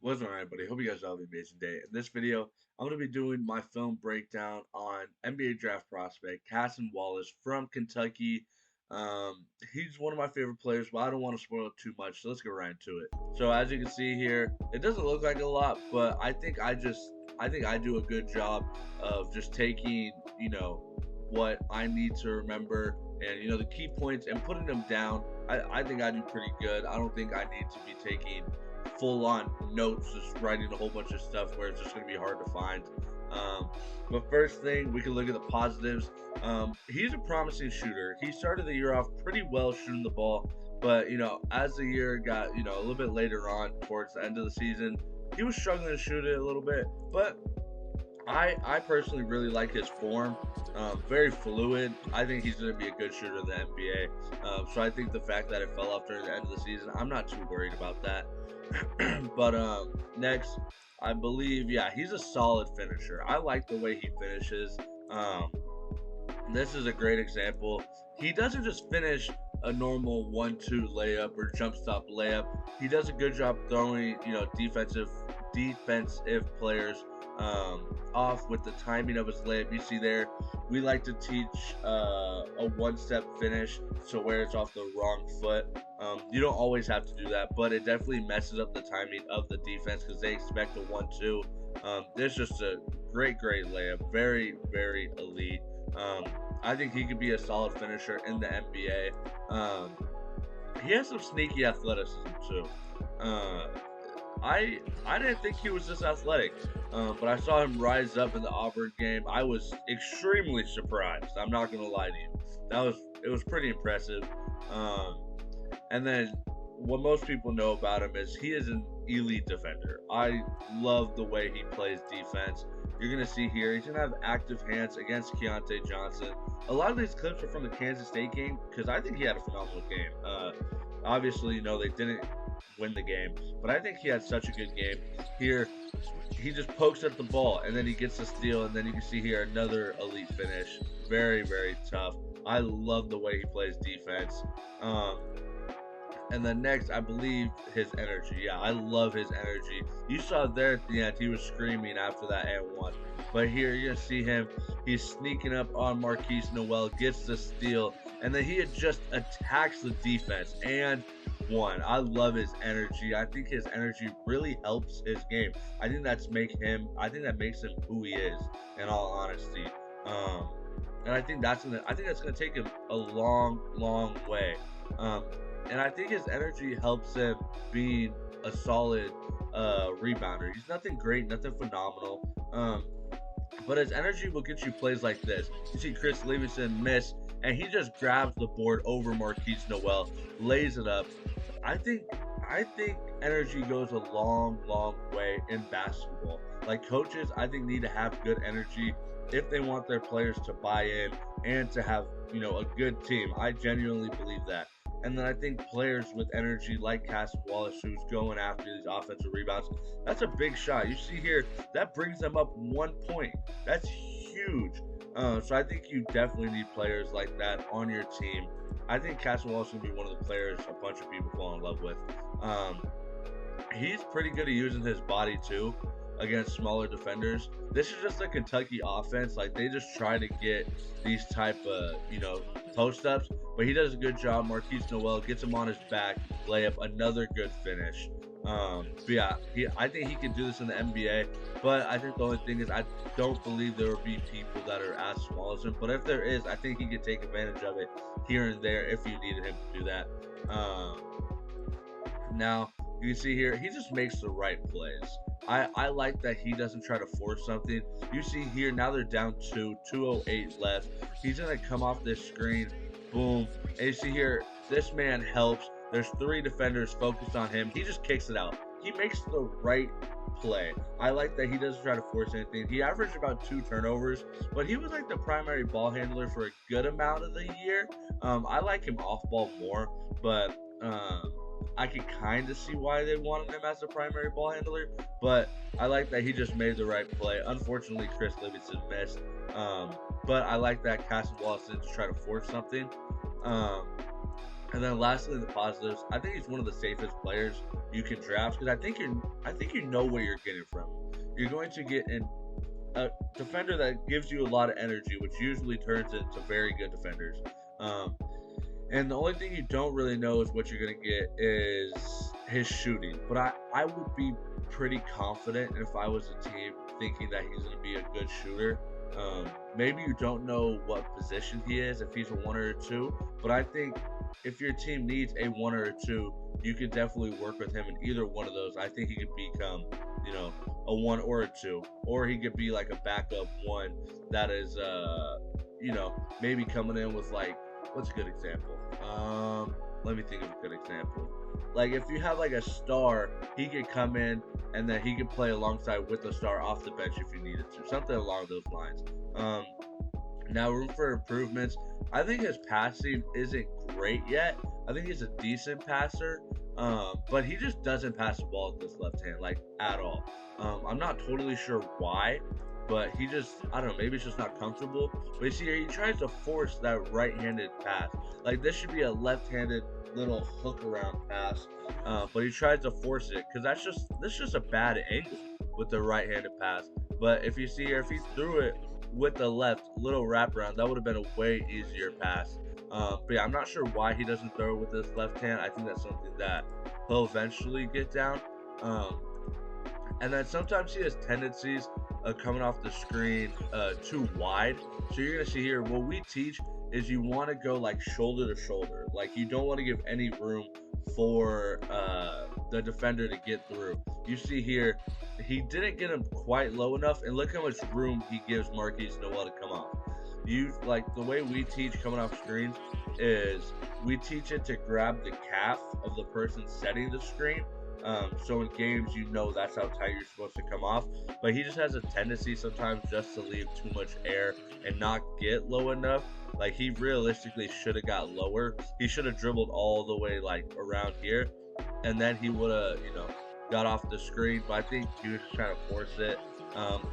What's up, everybody? Hope you guys have an amazing day. In this video, I'm going to be doing my film breakdown on NBA draft prospect Cason Wallace from Kentucky. He's one of my favorite players, but I don't want to spoil it too much, so let's get right into it. So as you can see here, it doesn't look like a lot, but I think I do a good job of just taking, what I need to remember and the key points and putting them down. I think I do pretty good. I don't think I need to be taking full on notes, just writing a whole bunch of stuff where it's just going to be hard to find. Um, but first thing, we can look at the positives. He's a promising shooter. He started the year off pretty well shooting the ball, but as the year got a little bit later on towards the end of the season, he was struggling to shoot it a little bit. But I personally really like his form. Very fluid. I think he's going to be a good shooter in the NBA. So I think the fact that it fell off during the end of the season, I'm not too worried about that. But next, I believe, yeah, he's a solid finisher. I like the way he finishes. Um, this is a great example. He doesn't just finish a normal 1-2 layup or jump stop layup. He does a good job throwing, defensive players off with the timing of his layup. You see there, we like to teach a one-step finish, so where it's off the wrong foot. You don't always have to do that, but it definitely messes up the timing of the defense because they expect a 1-2. This is just a great layup. Very, very elite. I think he could be a solid finisher in the NBA. He has some sneaky athleticism too. Uh, I didn't think he was this athletic, but I saw him rise up in the Auburn game. I was extremely surprised. I'm not gonna lie to you. It was pretty impressive. Um, and then what most people know about him is he is an elite defender. I love the way he plays defense. You're gonna see here he's gonna have active hands against Keontae Johnson. A lot of these clips are from the Kansas State game because I think he had a phenomenal game. Obviously, they didn't win the game, but I think he had such a good game. Here, he just pokes at the ball and then he gets the steal, and then you can see here another elite finish. Very, very tough. I love the way he plays defense. And then next, I believe his energy. Yeah, I love his energy. You saw there at the end, he was screaming after that and one. But here, you're going to see him. He's sneaking up on Marquise Noel, gets the steal, and then he just attacks the defense and one. I love his energy. I think his energy really helps his game. I think that makes him who he is, in all honesty. And I think that's gonna take him a long way. And I think his energy helps him being a solid rebounder. He's nothing great, nothing phenomenal. But his energy will get you plays like this. You see Chris Livingston miss, and he just grabs the board over Marquise Noel, lays it up. I think energy goes a long way in basketball. Like coaches, I think need to have good energy if they want their players to buy in and to have a good team. I genuinely believe that. And then I think players with energy like Cason Wallace, who's going after these offensive rebounds, that's a big shot. You see here, that brings them up 1 point. That's huge. So I think you definitely need players like that on your team. I think Cason Wallace will be one of the players a bunch of people fall in love with. He's pretty good at using his body too against smaller defenders. This is just a Kentucky offense. Like, they just try to get these type of post ups, but he does a good job. Marquise Noel gets him on his back, layup, another good finish. But yeah, I think he can do this in the NBA. But I think the only thing is I don't believe there will be people that are as small as him. But if there is, I think he can take advantage of it here and there if you needed him to do that. Now you can see here he just makes the right plays. I like that he doesn't try to force something. You see here, now they're down 2:08 left. He's going to come off this screen, boom. And you see here, this man helps. There's 3 defenders focused on him. He just kicks it out. He makes the right play. I like that he doesn't try to force anything. He averaged about 2 turnovers, but he was like the primary ball handler for a good amount of the year. I like him off ball more, but I could kind of see why they wanted him as a primary ball handler, but I like that he just made the right play. Unfortunately, Chris Livingston missed, but I like that Cason Wallace didn't try to force something. And And then lastly, the positives. I think he's one of the safest players you can draft because I think you know what you're getting from him. You're going to get a defender that gives you a lot of energy, which usually turns into very good defenders. Um, and the only thing you don't really know is what you're going to get is his shooting. But I would be pretty confident if I was a team thinking that he's going to be a good shooter. Maybe you don't know what position he is, if he's a 1 or a 2. But I think if your team needs a 1 or a 2, you could definitely work with him in either one of those. I think he could become, a 1 or a 2. Or he could be like a backup 1 that is, maybe coming in with like, what's a good example? Let me think of a good example. Like if you have like a star, he could come in and then he could play alongside with the star off the bench if you needed to. Something along those lines. Now room for improvements. I think his passing isn't great yet. I think he's a decent passer, but he just doesn't pass the ball with this left hand like at all. I'm not totally sure why, but he just, I don't know, maybe it's just not comfortable. But you see here, he tries to force that right-handed pass. Like this should be a left-handed little hook around pass, but he tries to force it because that's just a bad angle with the right-handed pass. But if you see here, if he threw it with the left little wraparound, that would have been a way easier pass. But yeah, I'm not sure why he doesn't throw it with his left hand. I think that's something that he'll eventually get down. And then sometimes he has tendencies of coming off the screen too wide. So you're gonna see here, what we teach is you want to go like shoulder to shoulder. Like you don't want to give any room for the defender to get through. You see here, he didn't get him quite low enough, and look how much room he gives Marquise Noel to come off. Like the way we teach coming off screens is we teach it to grab the calf of the person setting the screen. So in games, that's how tight you're supposed to come off. But he just has a tendency sometimes just to leave too much air and not get low enough. Like he realistically should have got lower. He should have dribbled all the way like around here, and then he would have, got off the screen. But I think he was just trying to force it,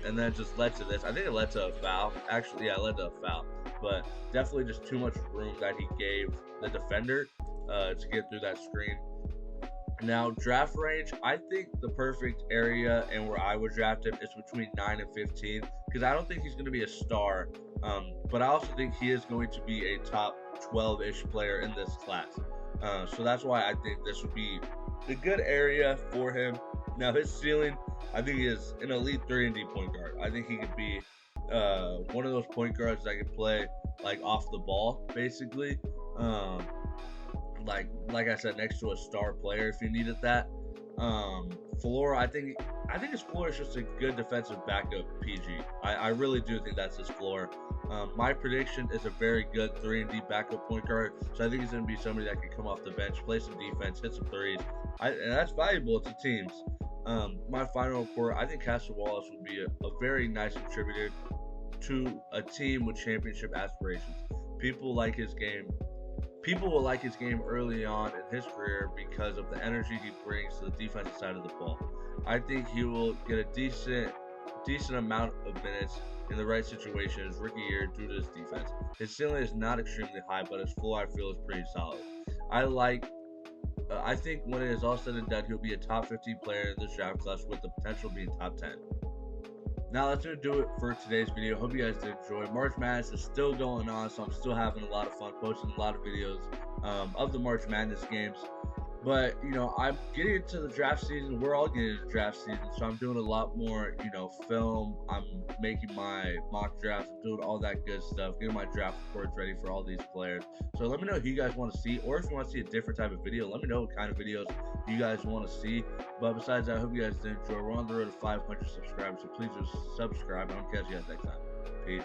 and then just led to this. I think it led to a foul. Actually, yeah, it led to a foul. But definitely just too much room that he gave the defender to get through that screen. Now, draft range, I think the perfect area and where I would draft him is between 9 and 15 because I don't think he's going to be a star, but I also think he is going to be a top 12-ish player in this class. So that's why I think this would be a good area for him. Now, his ceiling, I think he is an elite 3-and-D point guard. I think he could be one of those point guards that can play like off the ball, basically. Like I said, next to a star player if you needed that. Floor, I think his floor is just a good defensive backup PG. I really do think that's his floor. My prediction is a very good 3-and-D backup point guard. So I think he's going to be somebody that can come off the bench, play some defense, hit some threes. And that's valuable to teams. My final report, I think Cason Wallace would be a very nice contributor to a team with championship aspirations. People will like his game early on in his career because of the energy he brings to the defensive side of the ball. I think he will get a decent amount of minutes in the right situation his rookie year due to his defense. His ceiling is not extremely high, but his floor I feel is pretty solid. I think when it is all said and done, he'll be a top 15 player in this draft class with the potential being top 10. Now that's going to do it for today's video. Hope you guys did enjoy. March Madness is still going on, so I'm still having a lot of fun posting a lot of videos of the March Madness games. But, I'm getting into the draft season. We're all getting into draft season, so I'm doing a lot more, film. I'm making my mock drafts. I'm doing all that good stuff, getting my draft reports ready for all these players. So let me know who you guys want to see, or if you want to see a different type of video, let me know what kind of videos you guys want to see. But besides that, I hope you guys did enjoy. We're on the road to 500 subscribers, so please just subscribe. I'll catch you guys next time. Peace.